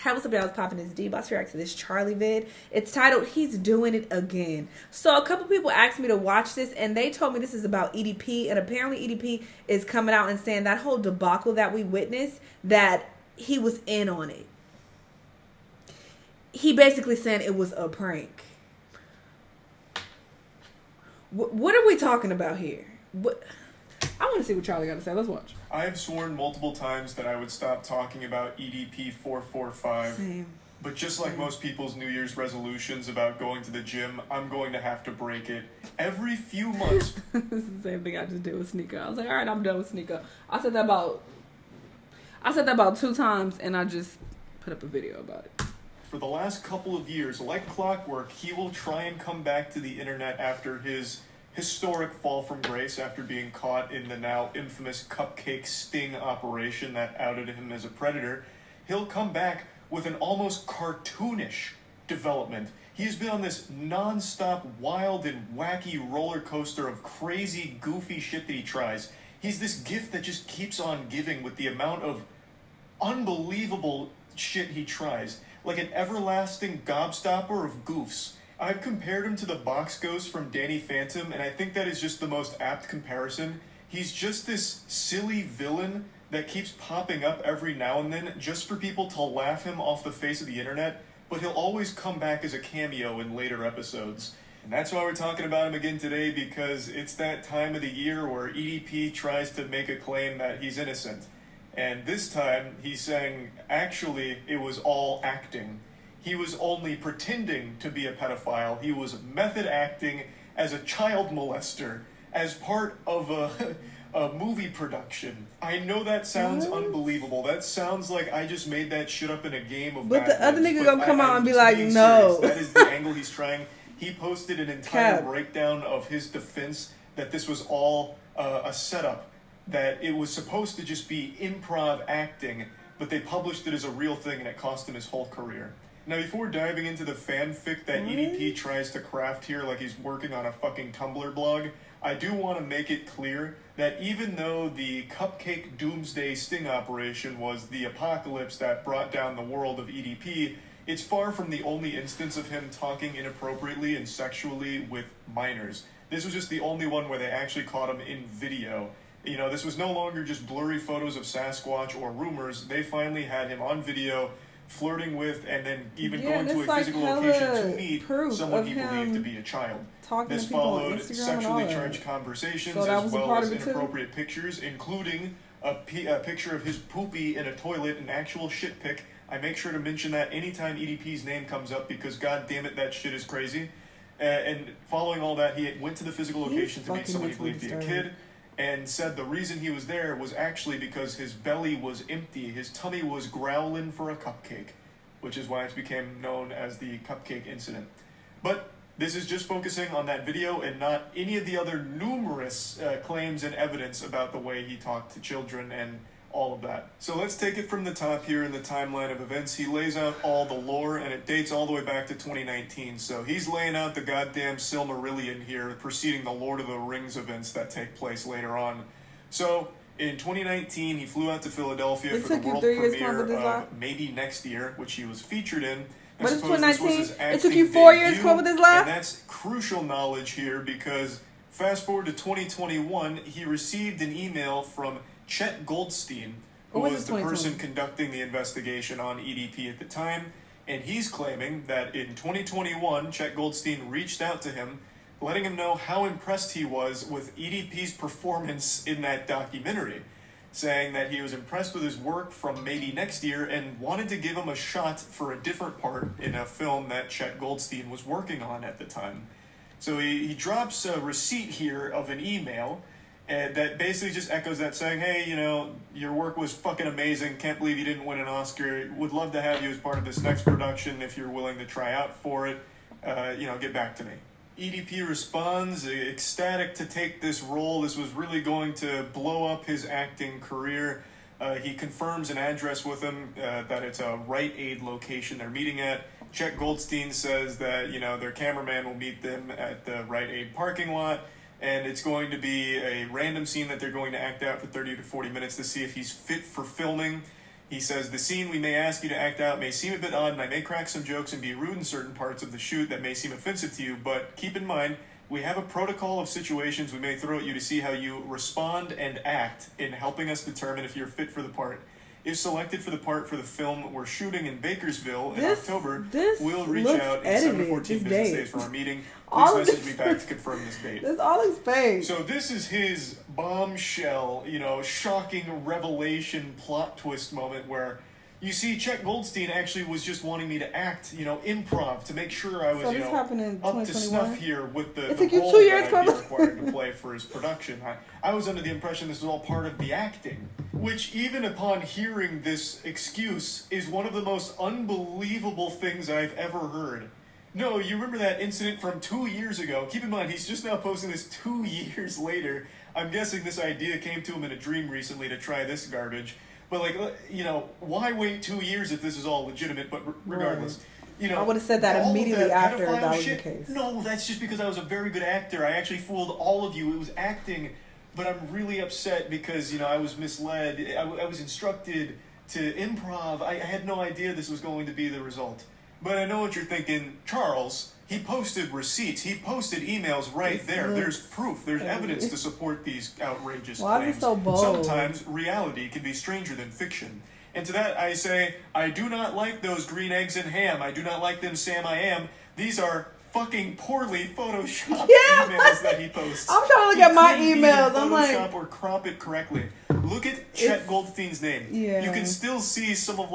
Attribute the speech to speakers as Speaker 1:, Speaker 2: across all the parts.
Speaker 1: Tyler said I was popping his D-Boss react to this Charlie vid. It's titled, He's Doing It Again. So a couple people asked me to watch this, and they told me this is about EDP, and apparently EDP is coming out and saying that whole debacle that we witnessed, that he was in on it. He basically said it was a prank. What are we talking about here? I want to see what Charlie got to say. Let's watch.
Speaker 2: I have sworn multiple times that I would stop talking about EDP 445.
Speaker 1: Same.
Speaker 2: But just like most people's New Year's resolutions about going to the gym, I'm going to have to break it every few months.
Speaker 1: This is the same thing I just did with Sneaker. I was like, all right, I'm done with Sneaker. I said that about 2 times, and I just put up a video about it.
Speaker 2: For the last couple of years, like clockwork, he will try and come back to the internet after his historic fall from grace after being caught in the now infamous cupcake sting operation that outed him as a predator. He'll come back with an almost cartoonish development. He's been on this non-stop wild and wacky roller coaster of crazy, goofy shit that he tries. He's this gift that just keeps on giving with the amount of unbelievable shit he tries. Like an everlasting gobstopper of goofs. I've compared him to the Box Ghost from Danny Phantom, and I think that is just the most apt comparison. He's just this silly villain that keeps popping up every now and then just for people to laugh him off the face of the internet, but he'll always come back as a cameo in later episodes. And that's why we're talking about him again today, because it's that time of the year where EDP tries to make a claim that he's innocent. And this time, he's saying, actually, it was all acting. He was only pretending to be a pedophile. He was method acting as a child molester, as part of a movie production. I know that sounds unbelievable. That sounds like I just made that shit up in a game of
Speaker 1: But the other nigga gonna come out and be
Speaker 2: like,
Speaker 1: like, no.
Speaker 2: Serious. That is the angle he's trying. He posted an entire breakdown of his defense that this was all a setup. That it was supposed to just be improv acting, but they published it as a real thing and it cost him his whole career. Now, before diving into the fanfic that EDP tries to craft here like he's working on a fucking Tumblr blog, I do want to make it clear that even though the Cupcake Doomsday sting operation was the apocalypse that brought down the world of EDP, it's far from the only instance of him talking inappropriately and sexually with minors. This was just the only one where they actually caught him in video. You know, this was no longer just blurry photos of Sasquatch or rumors. They finally had him on video flirting with and then even going to a physical location to meet someone he believed to be a child. This followed sexually charged conversations as well as inappropriate pictures, including a picture of his poopy in a toilet, an actual shit pic. I make sure to mention that anytime EDP's name comes up because, god damn it, that shit is crazy. And following all that, he went to the physical location to meet someone he believed to be a kid. And said the reason he was there was actually because his belly was empty. His tummy was growling for a cupcake, which is why it became known as the Cupcake Incident. But this is just focusing on that video and not any of the other numerous claims and evidence about the way he talked to children and all of that. So let's take it from the top here in the timeline of events. He lays out all the lore, and it dates all the way back to 2019. So he's laying out the goddamn Silmarillion here, preceding the Lord of the Rings events that take place later on. So in 2019, he flew out to Philadelphia for the world premiere of Maybe Next Year, which he was featured in.
Speaker 1: But it's 2019. It took you 4 years to come up with this laugh?
Speaker 2: And that's crucial knowledge here because fast forward to 2021, he received an email from Chet Goldstein, who was the person conducting the investigation on EDP at the time, and he's claiming that in 2021, Chet Goldstein reached out to him, letting him know how impressed he was with EDP's performance in that documentary, saying that he was impressed with his work from Maybe Next Year and wanted to give him a shot for a different part in a film that Chet Goldstein was working on at the time. So he drops a receipt here of an email that basically just echoes that, saying, hey, you know, your work was fucking amazing. Can't believe you didn't win an Oscar. Would love to have you as part of this next production if you're willing to try out for it. Get back to me. EDP responds, ecstatic to take this role. This was really going to blow up his acting career. He confirms an address with him, that it's a Rite Aid location they're meeting at. Chet Goldstein says that, their cameraman will meet them at the Rite Aid parking lot. And it's going to be a random scene that they're going to act out for 30 to 40 minutes to see if he's fit for filming. He says, the scene we may ask you to act out may seem a bit odd, and I may crack some jokes and be rude in certain parts of the shoot that may seem offensive to you, but keep in mind, we have a protocol of situations we may throw at you to see how you respond and act in helping us determine if you're fit for the part. If selected for the part for the film we're shooting in Bakersville in October, we'll reach out in 7 to 14 business days for our meeting. Please message me back to confirm this date.
Speaker 1: This all is fake.
Speaker 2: So this is his bombshell, shocking revelation plot twist moment where you see Chet Goldstein actually was just wanting me to act, improv to make sure I was, up to snuff here with the role that I'd be required to play for his production. I was under the impression this was all part of the acting, which even upon hearing this excuse is one of the most unbelievable things I've ever heard. No, you remember that incident from 2 years ago. Keep in mind, he's just now posting this 2 years later. I'm guessing this idea came to him in a dream recently to try this garbage. But, why wait 2 years if this is all legitimate? But regardless,
Speaker 1: I would have said that immediately after that was the case.
Speaker 2: No, that's just because I was a very good actor. I actually fooled all of you. It was acting. But I'm really upset because, I was misled. I was instructed to improv. I had no idea this was going to be the result. But I know what you're thinking. Charles, he posted receipts. He posted emails right there. There's proof. There's evidence to support these outrageous claims.
Speaker 1: Why is he so bold?
Speaker 2: Sometimes reality can be stranger than fiction. And to that I say, I do not like those green eggs and ham. I do not like them, Sam, I am. These are fucking poorly photoshopped emails that he posts.
Speaker 1: I'm trying to look at my emails. I'm like,
Speaker 2: Photoshop or crop it correctly. Look at Chet Goldstein's name.
Speaker 1: Yeah.
Speaker 2: You can still see some of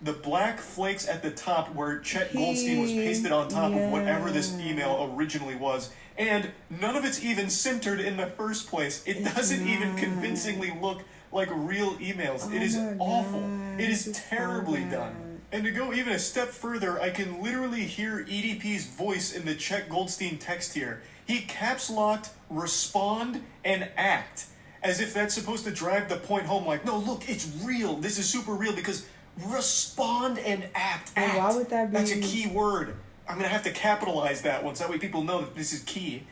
Speaker 2: the black flakes at the top where Chet Goldstein was pasted on top of whatever this email originally was. And none of it's even centered in the first place. It doesn't even convincingly look like real emails. It is awful. It is terribly done. And to go even a step further, I can literally hear EDP's voice in the Chet Goldstein text here. He caps locked respond and act, as if that's supposed to drive the point home, no, look, it's real. This is super real because respond and act.
Speaker 1: And why would that be?
Speaker 2: That's a key word. I'm going to have to capitalize that one so that way people know that this is key.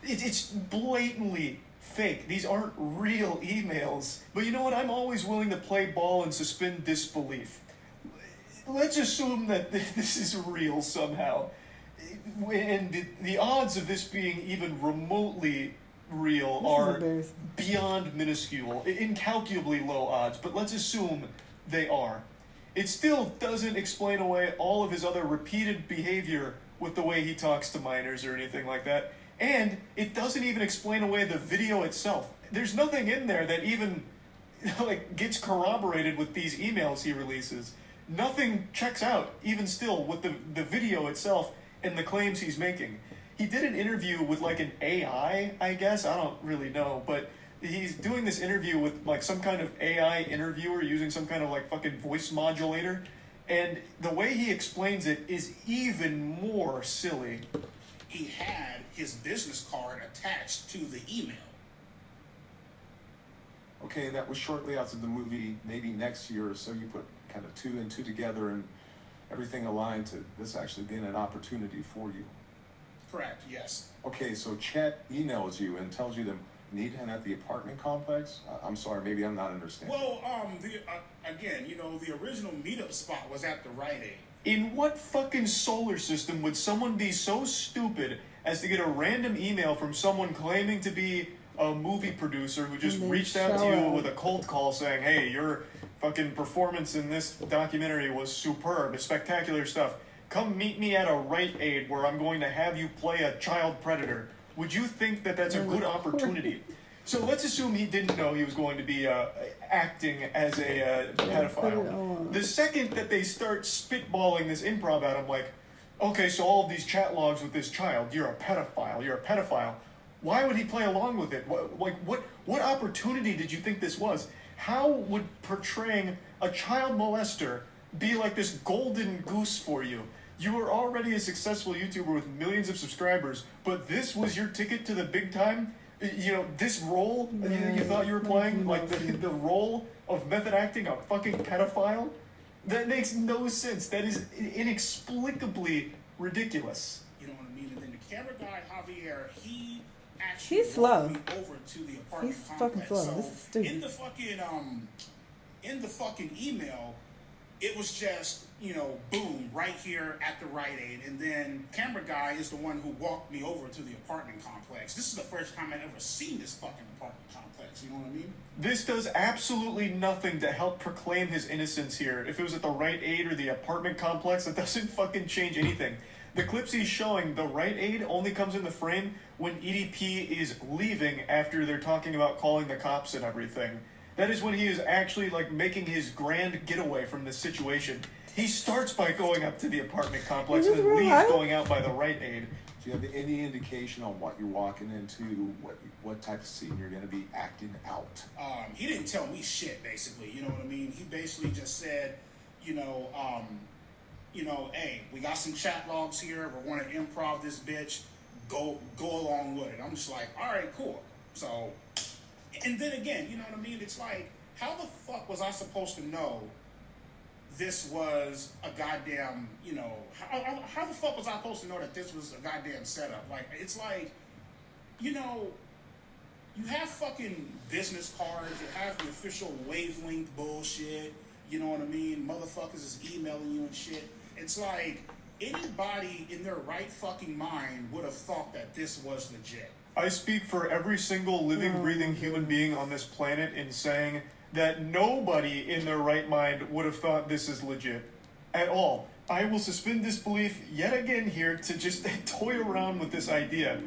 Speaker 2: It's blatantly fake. These aren't real emails. But you know what? I'm always willing to play ball and suspend disbelief. Let's assume that this is real somehow. And the odds of this being even remotely real are beyond minuscule, incalculably low odds. But let's assume they are. It still doesn't explain away all of his other repeated behavior with the way he talks to minors or anything like that. And it doesn't even explain away the video itself. There's nothing in there that even gets corroborated with these emails he releases. Nothing checks out, even still, with the video itself and the claims he's making. He did an interview with an AI, I guess. I don't really know, but he's doing this interview with some kind of AI interviewer using some kind of fucking voice modulator, and the way he explains it is even more silly.
Speaker 3: He had his business card attached to the email.
Speaker 4: Okay, that was shortly after the movie, maybe next year or so. You put kind of 2 and 2 together, and everything aligned to this actually being an opportunity for you.
Speaker 3: Correct, yes.
Speaker 4: Okay, so Chet emails you and tells you to meet him at the apartment complex? I'm sorry, maybe I'm not understanding.
Speaker 3: Well, again, the original meetup spot was at the Rite Aid.
Speaker 2: In what fucking solar system would someone be so stupid as to get a random email from someone claiming to be a movie producer who just reached out to you with a cold call saying, hey, your fucking performance in this documentary was superb, spectacular stuff. Come meet me at a Rite Aid where I'm going to have you play a child predator. Would you think that that's a good opportunity? So let's assume he didn't know he was going to be acting as a pedophile. The second that they start spitballing this improv at him, okay, so all of these chat logs with this child, you're a pedophile. Why would he play along with it? What opportunity did you think this was? How would portraying a child molester be this golden goose for you? You were already a successful YouTuber with millions of subscribers, but this was your ticket to the big time? This role you thought you were playing, the role of method acting a fucking pedophile? That makes no sense. That is inexplicably ridiculous.
Speaker 3: You know what I mean? And then the camera guy, Javier, he actually
Speaker 1: he's slow.
Speaker 3: Me over to the apartment
Speaker 1: He's
Speaker 3: complex.
Speaker 1: fucking slow.
Speaker 3: So
Speaker 1: this is stupid.
Speaker 3: in the fucking email, it was just, boom, right here at the Rite Aid. And then camera guy is the one who walked me over to the apartment complex. This is the first time I've ever seen this fucking apartment complex. You know what I mean?
Speaker 2: This does absolutely nothing to help proclaim his innocence here. If it was at the Rite Aid or the apartment complex, it doesn't fucking change anything. The clips he's showing, the Rite Aid only comes into frame when EDP is leaving after they're talking about calling the cops and everything. That is when he is actually, like, making his grand getaway from this situation. He starts by going up to the apartment complex and then leaves going out by the Rite Aid.
Speaker 4: Do you have any indication on what you're walking into, what type of scene you're going to be acting out?
Speaker 3: He didn't tell me shit, basically. You know what I mean? He basically just said, hey, we got some chat logs here. We want to improv this bitch. Go along with it. I'm just like, all right, cool. So, and then again, you know what I mean? It's like, how the fuck was I supposed to know this was a goddamn, how the fuck was I supposed to know that this was a goddamn setup? Like, it's like, you have fucking business cards, you have the official wavelength bullshit, you know what I mean? Motherfuckers is emailing you and shit. It's like, anybody in their right fucking mind would have thought that this was legit.
Speaker 2: I speak for every single living, breathing human being on this planet in saying that nobody in their right mind would have thought this is legit at all. I will suspend disbelief yet again here to just toy around with this idea.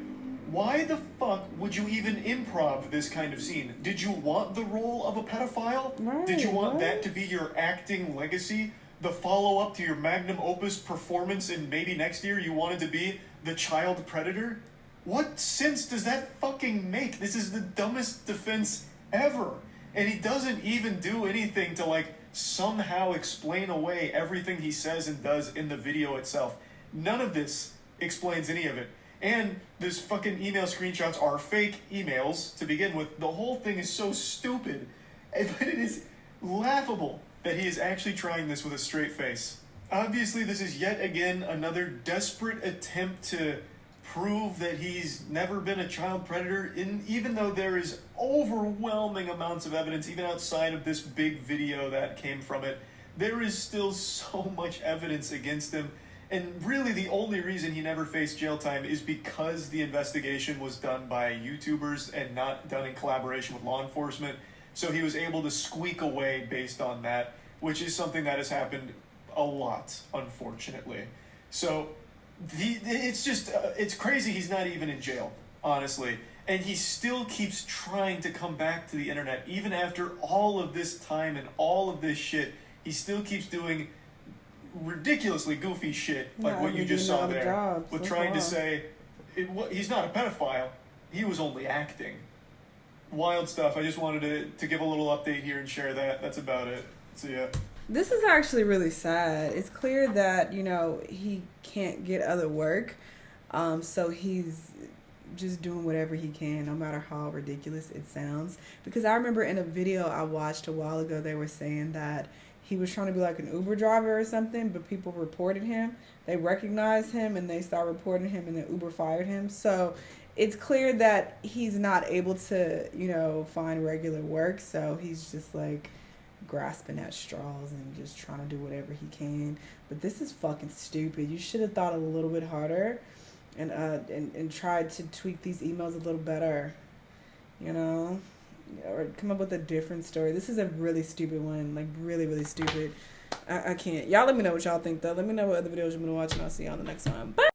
Speaker 2: Why the fuck would you even improv this kind of scene? Did you want the role of a pedophile?
Speaker 1: Right,
Speaker 2: Did you want that to be your acting legacy? The follow-up to your magnum opus performance in maybe next year you wanted to be the child predator? What sense does that fucking make? This is the dumbest defense ever. And he doesn't even do anything to, like, somehow explain away everything he says and does in the video itself. None of this explains any of it. And this fucking email screenshots are fake emails to begin with. The whole thing is so stupid. But it is laughable that he is actually trying this with a straight face. Obviously, this is yet again another desperate attempt to prove that he's never been a child predator, even though there is overwhelming amounts of evidence, even outside of this big video that came from it. There is still so much evidence against him, and really the only reason he never faced jail time is because the investigation was done by YouTubers and not done in collaboration with law enforcement, so he was able to squeak away based on that, which is something that has happened a lot, unfortunately. So it's just, it's crazy he's not even in jail, honestly. And he still keeps trying to come back to the internet. Even after all of this time and all of this shit, he still keeps doing ridiculously goofy shit, like what you just saw there. With trying to say, he's not a pedophile, he was only acting. Wild stuff. I just wanted to give a little update here and share that. That's about it. So yeah.
Speaker 1: This is actually really sad. It's clear that, he can't get other work. So he's just doing whatever he can, no matter how ridiculous it sounds. Because I remember in a video I watched a while ago, they were saying that he was trying to be like an Uber driver or something, but people reported him. They recognized him and they started reporting him, and then Uber fired him. So it's clear that he's not able to, find regular work. So he's just like grasping at straws and just trying to do whatever he can. But this is fucking stupid. You should have thought a little bit harder and tried to tweak these emails a little better, or come up with a different story. This is a really stupid one, like really, really stupid. I can't. Y'all let me know what y'all think though. Let me know what other videos you want to watch, and I'll see y'all the next time. Bye.